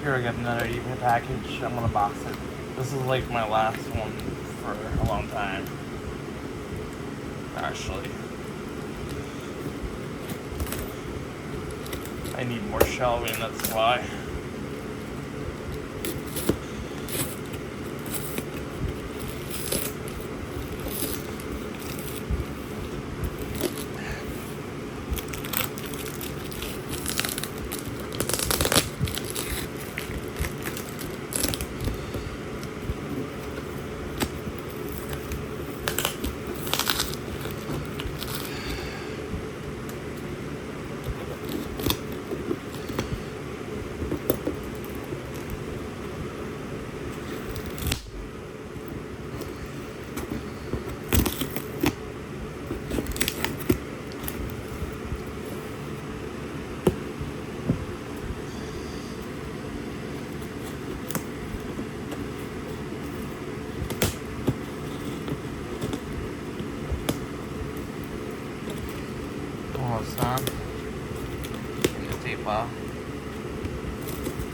Here I got another eBay package. I'm gonna box it. This is like my last one for a long time. Actually, I need more shelving, that's why. Almost done. Getting the tape off.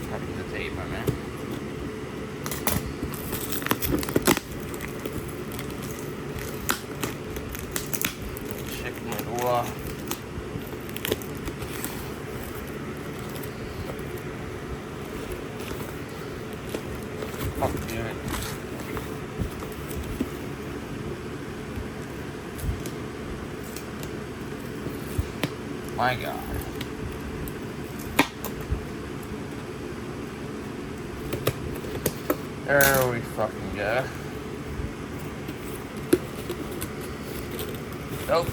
Cutting the tape, I mean. Checking my door. How to do it. My God. There we fucking go. Nope.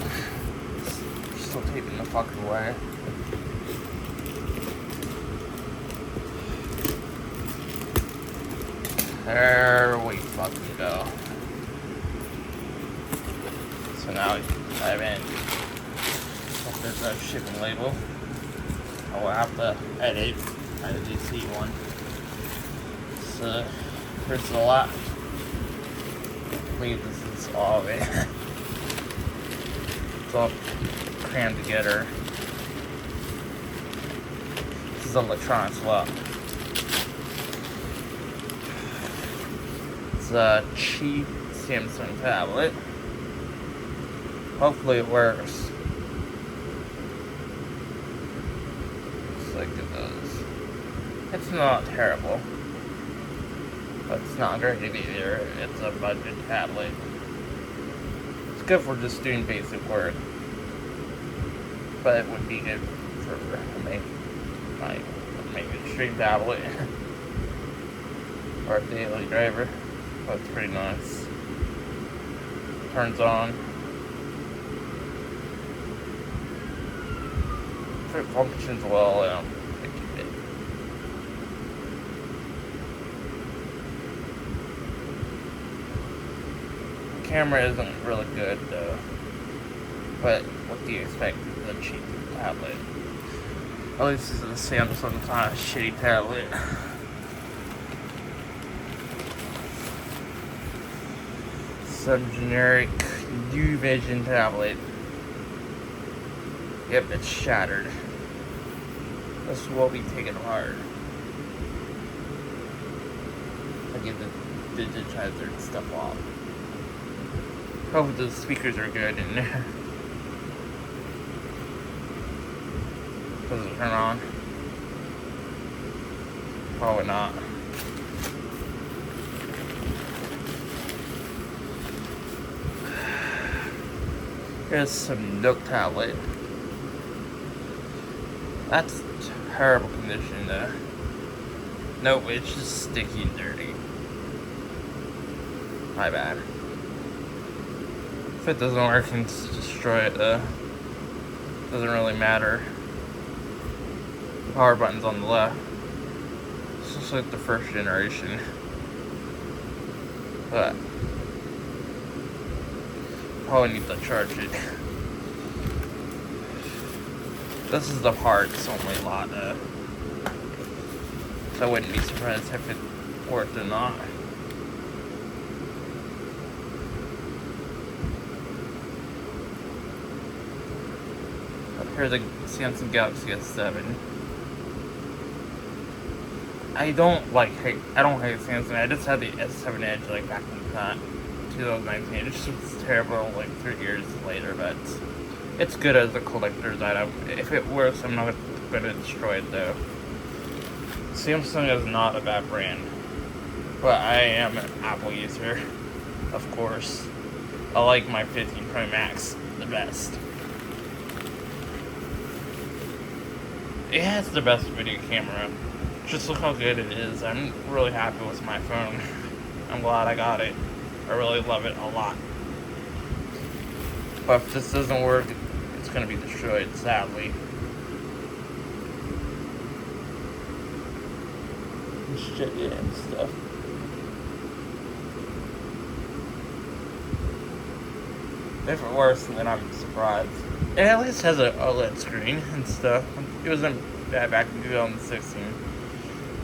Still taping the fucking way. There we fucking go. So now I have in. There's a shipping label. I will have to edit a DC one. So there's a lot. I believe this is all of it. It's all crammed together. This is electronics lot. It's a cheap Samsung tablet. Hopefully it works. Like it does. It's not terrible, but it's not great either. It's a budget tablet. It's good for just doing basic work, but it would be good for maybe a stream tablet or a daily driver. That's pretty nice. Turns on. If it functions well, I keep it. The camera isn't really good though, but what do you expect? It's a cheap tablet. At least it's a Samsung, it's not a shitty tablet. Some generic U-Vision tablet. Yep, it's shattered. This will be taken apart. I get the digitizer and stuff off. Hopefully the speakers are good in there. Does it turn on? Probably not. Here's some Nook tablet. That's terrible condition though. Nope, it's just sticky and dirty. My bad. If it doesn't work, I can just destroy it though. Doesn't really matter. The power button's on the left. It's just like the first generation. But probably need to charge it. This is the parts only lot, so I wouldn't be surprised if it worked or not. Here's the Samsung Galaxy S7. I don't hate Samsung. I just had the S7 Edge like back in 2019. It just was terrible like 3 years later, but it's good as a collector's item. If it works, I'm not gonna destroy it though. Samsung is not a bad brand, but I am an Apple user, of course. I like my 15 Pro Max the best. It has the best video camera. Just look how good it is. I'm really happy with my phone. I'm glad I got it. I really love it a lot. But if this doesn't work, it's gonna be destroyed, sadly. Shit, yeah, and stuff. If it works, then I'm surprised. It at least has an OLED screen and stuff. It wasn't bad back in 2016.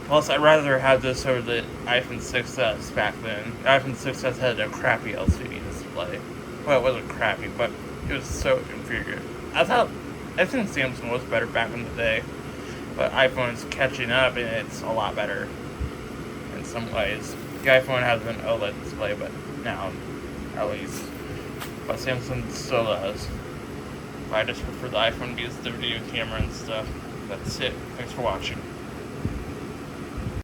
Plus, I'd rather have this over the iPhone 6s back then. The iPhone 6s had a crappy LCD display. Well, it wasn't crappy, but it was so inferior. I think Samsung was better back in the day, but iPhone's catching up and it's a lot better in some ways. The iPhone has an OLED display, but now, at least. But Samsung still does. But I just prefer the iPhone because of the video camera and stuff. That's it. Thanks for watching.